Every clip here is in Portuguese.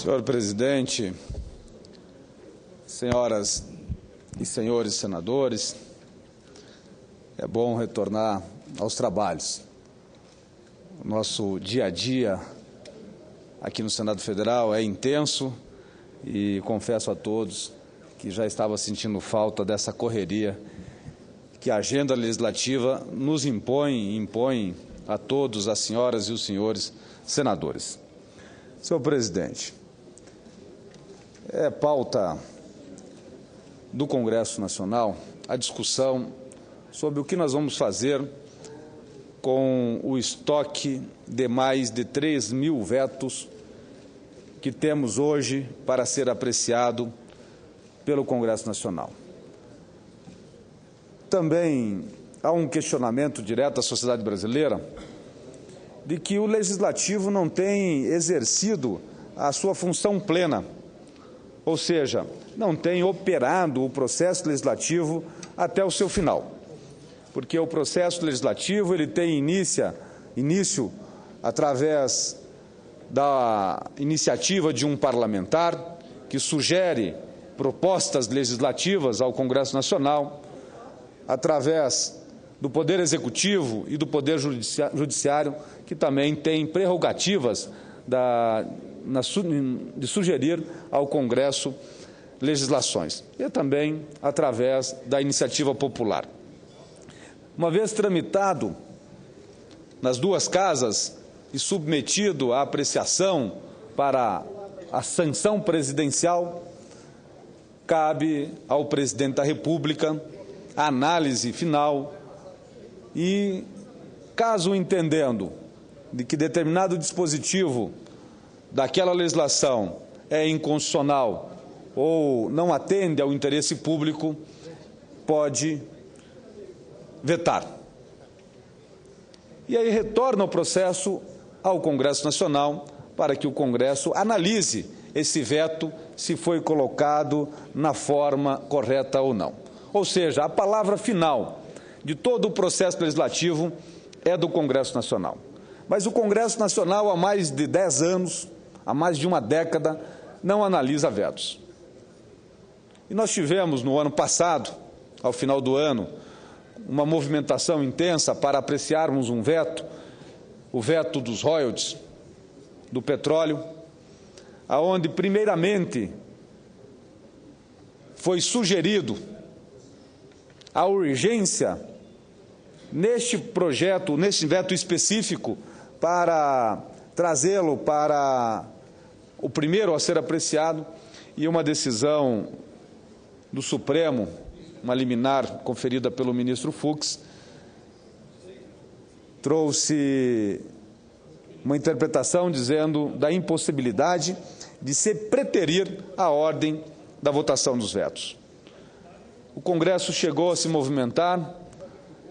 Senhor presidente, senhoras e senhores senadores, é bom retornar aos trabalhos. O nosso dia a dia aqui no Senado Federal é intenso e confesso a todos que já estava sentindo falta dessa correria que a agenda legislativa nos impõe a todos, as senhoras e os senhores senadores. Senhor presidente, é pauta do Congresso Nacional a discussão sobre o que nós vamos fazer com o estoque de mais de 3.000 vetos que temos hoje para ser apreciado pelo Congresso Nacional. Também há um questionamento direto à sociedade brasileira de que o Legislativo não tem exercido a sua função plena, ou seja, não tem operado o processo legislativo até o seu final, porque o processo legislativo ele tem início através da iniciativa de um parlamentar que sugere propostas legislativas ao Congresso Nacional, através do Poder Executivo e do Poder Judiciário, que também tem prerrogativas de sugerir ao Congresso legislações, e também através da iniciativa popular. Uma vez tramitado nas duas casas e submetido à apreciação para a sanção presidencial, cabe ao presidente da República a análise final e, caso entendendo de que determinado dispositivo daquela legislação é inconstitucional ou não atende ao interesse público, pode vetar. E aí retorna o processo ao Congresso Nacional para que o Congresso analise esse veto, se foi colocado na forma correta ou não. Ou seja, a palavra final de todo o processo legislativo é do Congresso Nacional. Mas o Congresso Nacional, há mais de 10 anos, há mais de uma década, não analisa vetos. E nós tivemos, no ano passado, ao final do ano, uma movimentação intensa para apreciarmos um veto, o veto dos royalties, do petróleo, aonde, primeiramente, foi sugerido a urgência neste projeto, neste veto específico, para trazê-lo para o primeiro a ser apreciado, e uma decisão do Supremo, uma liminar conferida pelo ministro Fux, trouxe uma interpretação dizendo da impossibilidade de se preterir a ordem da votação dos vetos. O Congresso chegou a se movimentar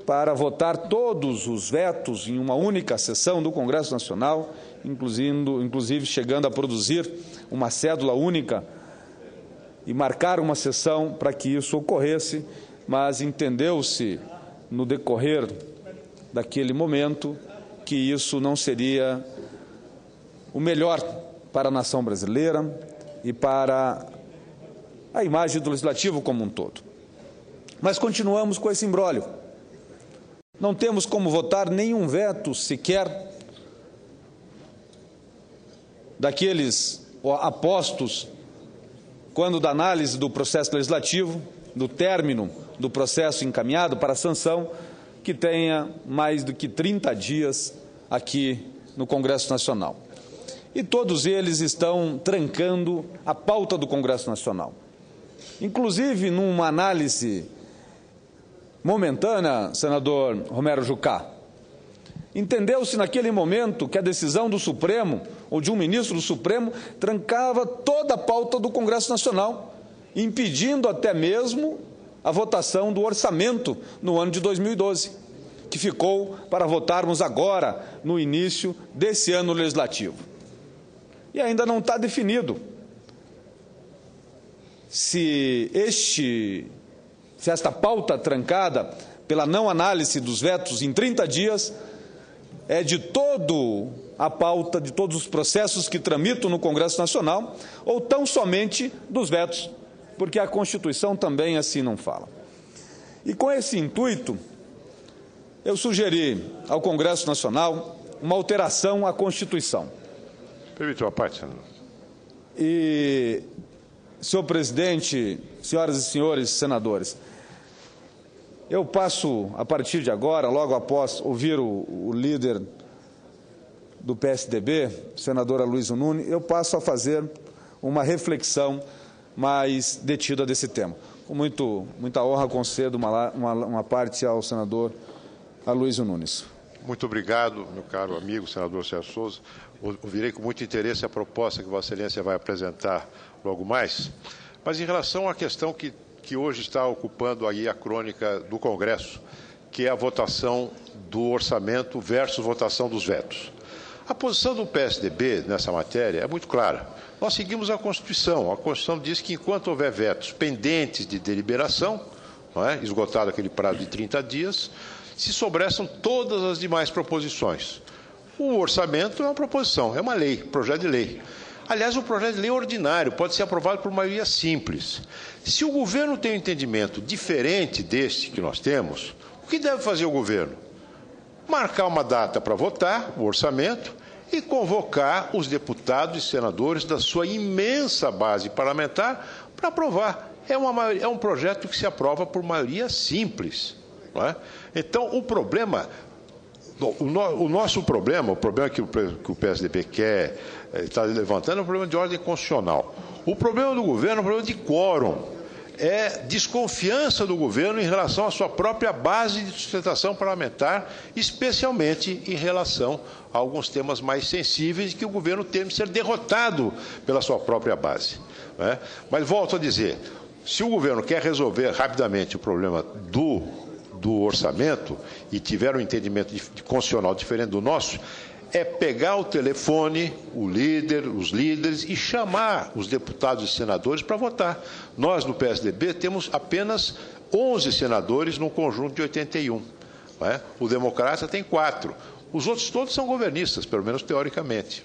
para votar todos os vetos em uma única sessão do Congresso Nacional, inclusive chegando a produzir uma cédula única e marcar uma sessão para que isso ocorresse, mas entendeu-se no decorrer daquele momento que isso não seria o melhor para a nação brasileira e para a imagem do Legislativo como um todo. Mas continuamos com esse imbróglio. Não temos como votar nenhum veto sequer daqueles apostos quando da análise do processo legislativo, do término do processo encaminhado para a sanção, que tenha mais do que 30 dias aqui no Congresso Nacional. E todos eles estão trancando a pauta do Congresso Nacional. Inclusive, numa análise momentânea, senador Romero Jucá, entendeu-se naquele momento que a decisão do Supremo, ou de um ministro do Supremo, trancava toda a pauta do Congresso Nacional, impedindo até mesmo a votação do orçamento no ano de 2012, que ficou para votarmos agora, no início desse ano legislativo. E ainda não está definido se esta pauta trancada pela não análise dos vetos em 30 dias é de todo a pauta de todos os processos que tramitam no Congresso Nacional, ou tão somente dos vetos, porque a Constituição também assim não fala. E com esse intuito, eu sugeri ao Congresso Nacional uma alteração à Constituição. Permite uma parte, senador. E, senhor presidente, senhoras e senhores senadores, eu passo, a partir de agora, logo após ouvir o líder do PSDB, senador Aloysio Nunes, eu passo a fazer uma reflexão mais detida desse tema. Com muita honra, concedo uma parte ao senador Aloysio Nunes. Muito obrigado, meu caro amigo, senador Sérgio Souza. Ouvirei com muito interesse a proposta que Vossa Excelência vai apresentar logo mais. Mas em relação à questão que hoje está ocupando aí a crônica do Congresso, que é a votação do orçamento versus votação dos vetos. A posição do PSDB nessa matéria é muito clara. Nós seguimos a Constituição. A Constituição diz que enquanto houver vetos pendentes de deliberação, não é, esgotado aquele prazo de 30 dias, se sobressam todas as demais proposições. O orçamento é uma proposição, é uma lei, projeto de lei. Aliás, o projeto de lei ordinário pode ser aprovado por maioria simples. Se o governo tem um entendimento diferente deste que nós temos, o que deve fazer o governo? Marcar uma data para votar o orçamento e convocar os deputados e senadores da sua imensa base parlamentar para aprovar. É um projeto que se aprova por maioria simples. Não é? Então, o problema... O nosso problema, o problema que o PSDB quer está levantando é um problema de ordem constitucional. O problema do governo é um problema de quórum. É desconfiança do governo em relação à sua própria base de sustentação parlamentar, especialmente em relação a alguns temas mais sensíveis que o governo teme ser derrotado pela sua própria base. Né? Mas volto a dizer, se o governo quer resolver rapidamente o problema do orçamento e tiver um entendimento constitucional diferente do nosso, é pegar o telefone, os líderes e chamar os deputados e senadores para votar. Nós, no PSDB, temos apenas 11 senadores num conjunto de 81. Não é? O Democrata tem 4. Os outros todos são governistas, pelo menos teoricamente.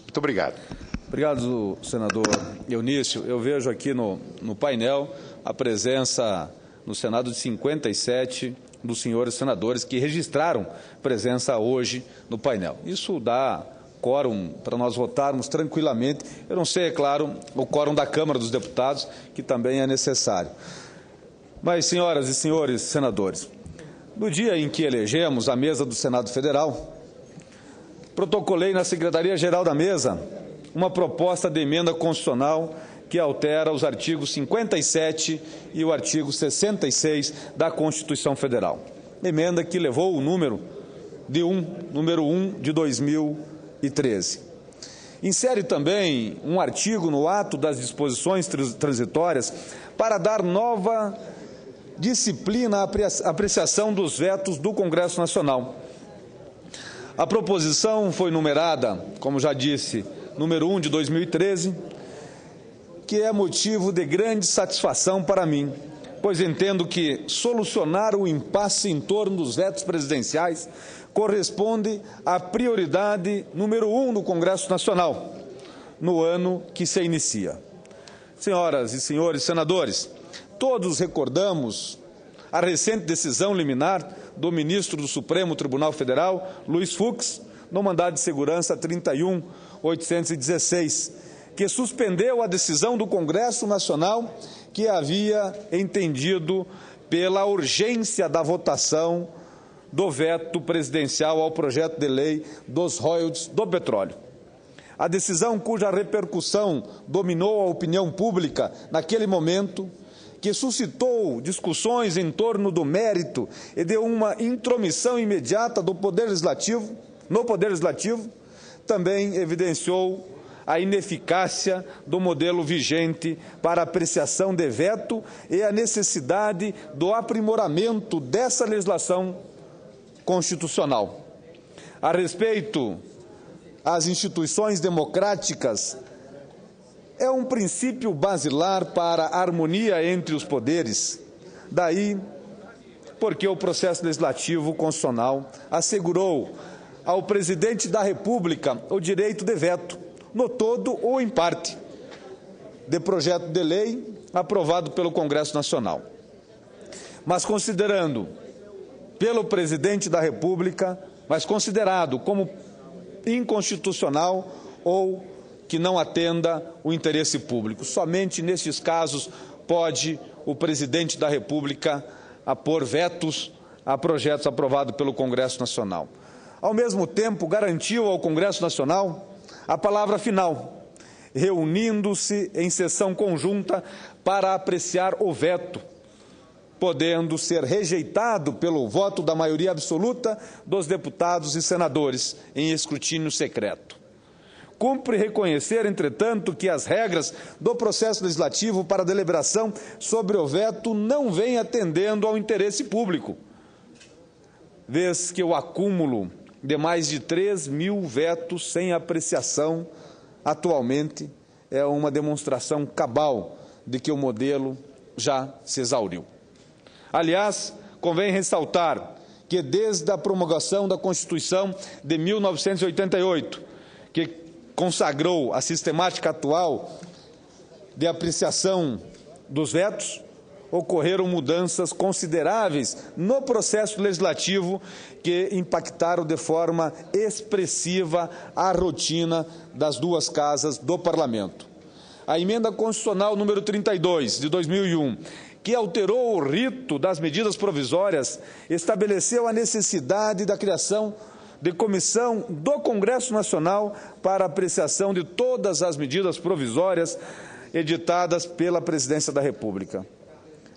Muito obrigado. Obrigado, senador Eunício. Eu vejo aqui no painel a presença no Senado de 57 dos senhores senadores que registraram presença hoje no painel. Isso dá quórum para nós votarmos tranquilamente. Eu não sei, é claro, o quórum da Câmara dos Deputados, que também é necessário. Mas, senhoras e senhores senadores, no dia em que elegemos a mesa do Senado Federal, protocolei na Secretaria-Geral da Mesa uma proposta de emenda constitucional que altera os artigos 57 e o artigo 66 da Constituição Federal. Emenda que levou o número 1 de 2013. Insere também um artigo no ato das disposições transitórias para dar nova disciplina à apreciação dos vetos do Congresso Nacional. A proposição foi numerada, como já disse, número 1 de 2013, que é motivo de grande satisfação para mim, pois entendo que solucionar o impasse em torno dos vetos presidenciais corresponde à prioridade número 1 no Congresso Nacional, no ano que se inicia. Senhoras e senhores senadores, todos recordamos a recente decisão liminar do ministro do Supremo Tribunal Federal, Luiz Fux, no mandado de segurança 31.816, que suspendeu a decisão do Congresso Nacional que havia entendido pela urgência da votação do veto presidencial ao projeto de lei dos royalties do petróleo. A decisão cuja repercussão dominou a opinião pública naquele momento, que suscitou discussões em torno do mérito e de uma intromissão imediata do Poder Legislativo, também evidenciou a ineficácia do modelo vigente para apreciação de veto e a necessidade do aprimoramento dessa legislação constitucional. A respeito às instituições democráticas, é um princípio basilar para a harmonia entre os poderes. Daí porque o processo legislativo constitucional assegurou ao presidente da República o direito de veto, no todo ou em parte, de projeto de lei aprovado pelo Congresso Nacional. Mas considerado como inconstitucional ou que não atenda o interesse público. Somente nestes casos pode o presidente da República apor vetos a projetos aprovados pelo Congresso Nacional. Ao mesmo tempo, garantiu ao Congresso Nacional a palavra final, reunindo-se em sessão conjunta para apreciar o veto, podendo ser rejeitado pelo voto da maioria absoluta dos deputados e senadores em escrutínio secreto. Cumpre reconhecer, entretanto, que as regras do processo legislativo para deliberação sobre o veto não vêm atendendo ao interesse público, vez que o acúmulo de mais de 3.000 vetos sem apreciação atualmente é uma demonstração cabal de que o modelo já se exauriu. Aliás, convém ressaltar que desde a promulgação da Constituição de 1988, que consagrou a sistemática atual de apreciação dos vetos, ocorreram mudanças consideráveis no processo legislativo que impactaram de forma expressiva a rotina das duas casas do Parlamento. A emenda constitucional número 32, de 2001, que alterou o rito das medidas provisórias, estabeleceu a necessidade da criação de comissão do Congresso Nacional para apreciação de todas as medidas provisórias editadas pela Presidência da República.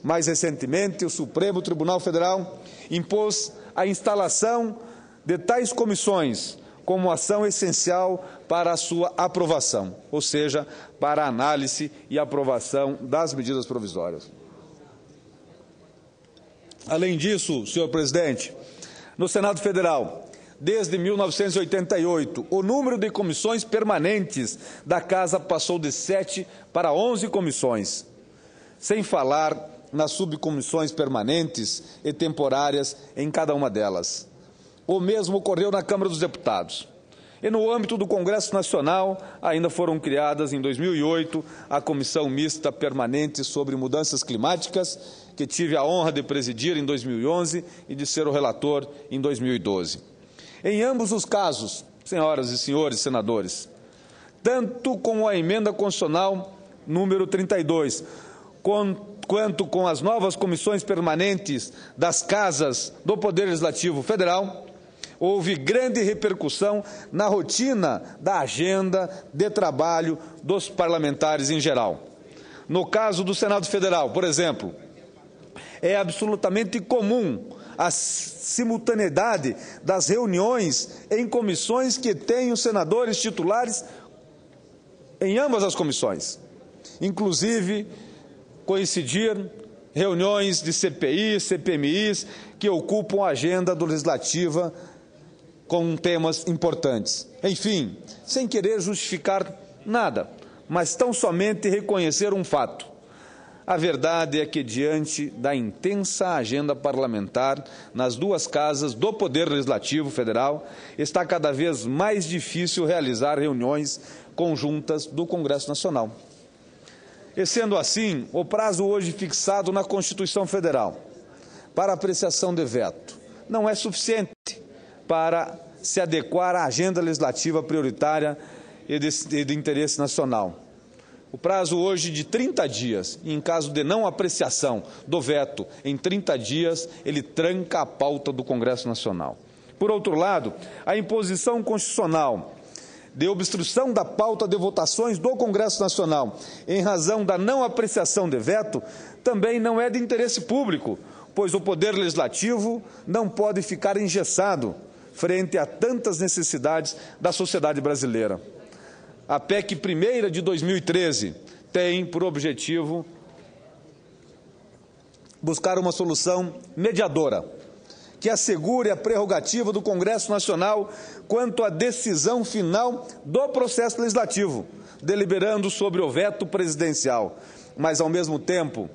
Mais recentemente, o Supremo Tribunal Federal impôs a instalação de tais comissões como ação essencial para a sua aprovação, ou seja, para a análise e aprovação das medidas provisórias. Além disso, senhor presidente, no Senado Federal, desde 1988, o número de comissões permanentes da Casa passou de 7 para 11 comissões, sem falar nas subcomissões permanentes e temporárias em cada uma delas. O mesmo ocorreu na Câmara dos Deputados. E no âmbito do Congresso Nacional, ainda foram criadas em 2008 a Comissão Mista Permanente sobre Mudanças Climáticas, que tive a honra de presidir em 2011 e de ser o relator em 2012. Em ambos os casos, senhoras e senhores senadores, tanto com a emenda constitucional número 32, quanto com as novas comissões permanentes das casas do Poder Legislativo Federal, houve grande repercussão na rotina da agenda de trabalho dos parlamentares em geral. No caso do Senado Federal, por exemplo, é absolutamente comum a simultaneidade das reuniões em comissões que têm os senadores titulares em ambas as comissões, inclusive coincidir reuniões de CPI, CPMIs, que ocupam a agenda do Legislativa com temas importantes. Enfim, sem querer justificar nada, mas tão somente reconhecer um fato. A verdade é que, diante da intensa agenda parlamentar nas duas casas do Poder Legislativo Federal, está cada vez mais difícil realizar reuniões conjuntas do Congresso Nacional. E sendo assim, o prazo hoje fixado na Constituição Federal para apreciação de veto não é suficiente para se adequar à agenda legislativa prioritária e de interesse nacional. O prazo hoje de 30 dias, e em caso de não apreciação do veto em 30 dias, ele tranca a pauta do Congresso Nacional. Por outro lado, a imposição constitucional de obstrução da pauta de votações do Congresso Nacional em razão da não apreciação de veto também não é de interesse público, pois o Poder Legislativo não pode ficar engessado frente a tantas necessidades da sociedade brasileira. A PEC primeira de 2013 tem por objetivo buscar uma solução mediadora, que assegure a prerrogativa do Congresso Nacional quanto à decisão final do processo legislativo, deliberando sobre o veto presidencial, mas, ao mesmo tempo,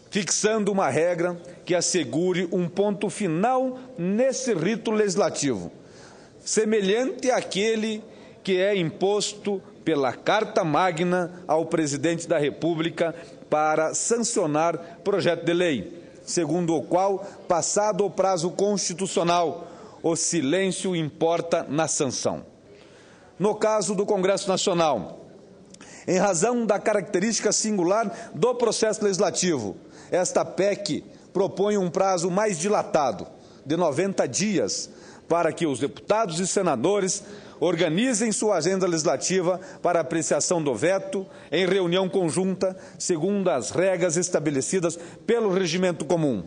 fixando uma regra que assegure um ponto final nesse rito legislativo, semelhante àquele que é imposto pela Carta Magna ao Presidente da República para sancionar projeto de lei, segundo o qual, passado o prazo constitucional, o silêncio importa na sanção. No caso do Congresso Nacional, em razão da característica singular do processo legislativo, esta PEC propõe um prazo mais dilatado, de 90 dias, para que os deputados e senadores organizem sua agenda legislativa para apreciação do veto em reunião conjunta, segundo as regras estabelecidas pelo regimento comum.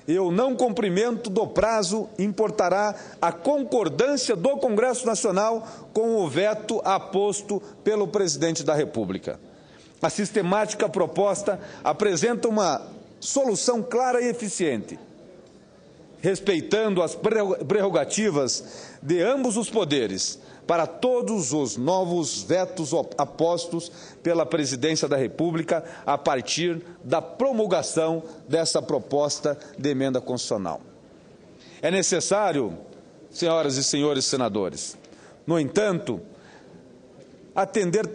E o não cumprimento do prazo importará a concordância do Congresso Nacional com o veto aposto pelo Presidente da República. A sistemática proposta apresenta uma solução clara e eficiente, respeitando as prerrogativas de ambos os poderes, para todos os novos vetos apostos pela Presidência da República a partir da promulgação dessa proposta de emenda constitucional. É necessário, senhoras e senhores senadores, no entanto, atentar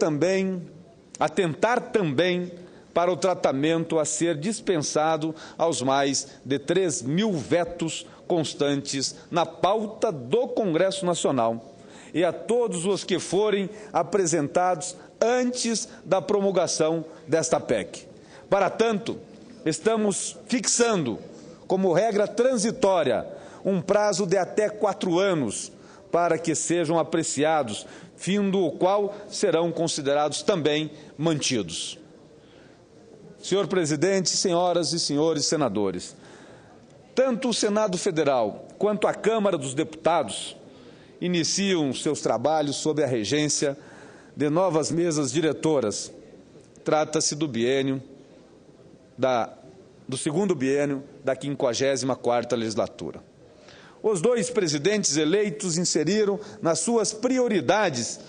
também para o tratamento a ser dispensado aos mais de 3.000 vetos constantes na pauta do Congresso Nacional e a todos os que forem apresentados antes da promulgação desta PEC. Para tanto, estamos fixando como regra transitória um prazo de até 4 anos para que sejam apreciados, fim do qual serão considerados também mantidos. Senhor Presidente, senhoras e senhores senadores, tanto o Senado Federal quanto a Câmara dos Deputados iniciam seus trabalhos sob a regência de novas mesas diretoras. Trata-se do segundo biênio da 54ª legislatura. Os 2 presidentes eleitos inseriram nas suas prioridades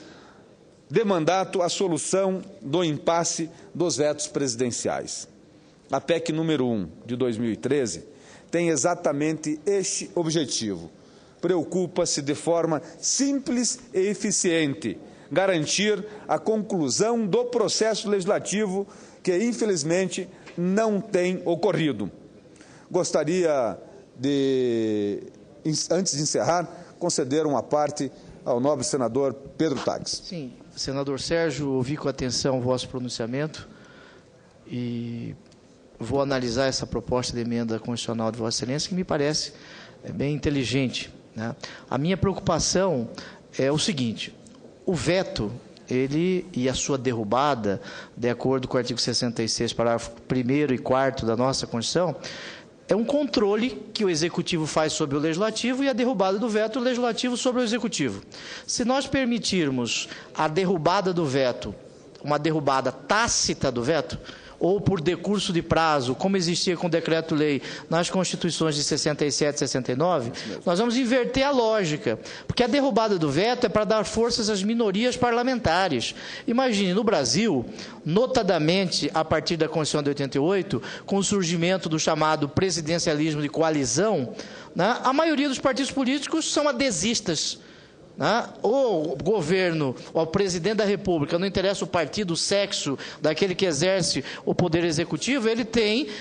de mandato a solução do impasse dos vetos presidenciais. A PEC número 1 de 2013 tem exatamente este objetivo. Preocupa-se de forma simples e eficiente garantir a conclusão do processo legislativo que, infelizmente, não tem ocorrido. Gostaria de, antes de encerrar, conceder uma parte ao nobre senador Pedro Taques. Sim, senador Sérgio, ouvi com atenção o vosso pronunciamento e vou analisar essa proposta de emenda constitucional de Vossa Excelência, que me parece bem inteligente, né? A minha preocupação é o seguinte: o veto, ele e a sua derrubada, de acordo com o artigo 66, parágrafo 1º e 4º da nossa Constituição, é um controle que o Executivo faz sobre o Legislativo e a derrubada do veto, o Legislativo sobre o Executivo. Se nós permitirmos a derrubada do veto, uma derrubada tácita do veto, ou por decurso de prazo, como existia com o decreto-lei nas Constituições de 67 e 69, nós vamos inverter a lógica, porque a derrubada do veto é para dar forças às minorias parlamentares. Imagine, no Brasil, notadamente a partir da Constituição de 88, com o surgimento do chamado presidencialismo de coalizão, né, a maioria dos partidos políticos são adesistas. O governo, o presidente da República, não interessa o partido, o sexo daquele que exerce o poder executivo, ele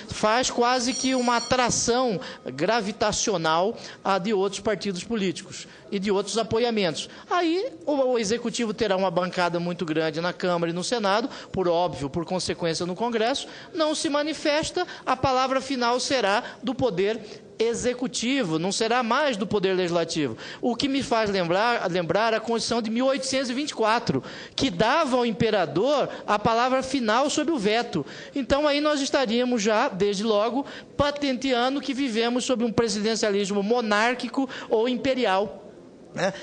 faz quase que uma atração gravitacional de outros partidos políticos e de outros apoiamentos. Aí o executivo terá uma bancada muito grande na Câmara e no Senado, por óbvio, por consequência no Congresso, não se manifesta, a palavra final será do poder executivo, não será mais do Poder Legislativo. O que me faz lembrar a Constituição de 1824, que dava ao imperador a palavra final sobre o veto. Então, aí nós estaríamos já, desde logo, patenteando que vivemos sob um presidencialismo monárquico ou imperial,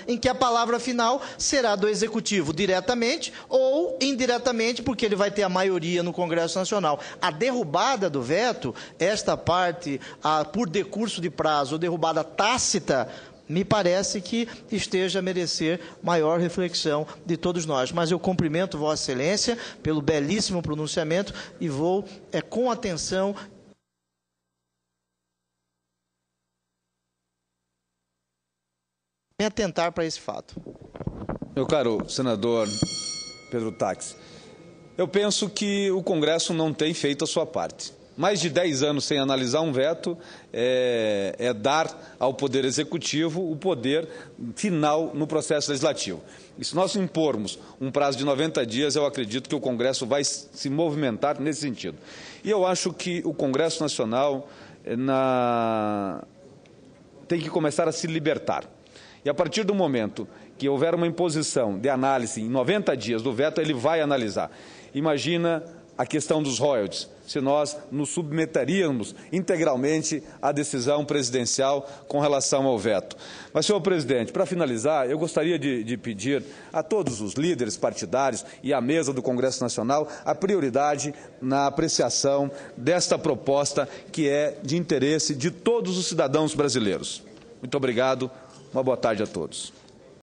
em que a palavra final será do Executivo diretamente ou indiretamente, porque ele vai ter a maioria no Congresso Nacional. A derrubada do veto, esta parte, por decurso de prazo ou derrubada tácita, me parece que esteja a merecer maior reflexão de todos nós. Mas eu cumprimento Vossa Excelência pelo belíssimo pronunciamento e vou, com atenção, me atentar para esse fato. Meu caro senador Pedro Táxi, eu penso que o Congresso não tem feito a sua parte. Mais de 10 anos sem analisar um veto é dar ao Poder Executivo o poder final no processo legislativo. E se nós impormos um prazo de 90 dias, eu acredito que o Congresso vai se movimentar nesse sentido. E eu acho que o Congresso Nacional tem que começar a se libertar. E a partir do momento que houver uma imposição de análise em 90 dias do veto, ele vai analisar. Imagina a questão dos royalties, se nós nos submeteríamos integralmente à decisão presidencial com relação ao veto. Mas, senhor presidente, para finalizar, eu gostaria de pedir a todos os líderes partidários e à mesa do Congresso Nacional a prioridade na apreciação desta proposta que é de interesse de todos os cidadãos brasileiros. Muito obrigado, uma boa tarde a todos.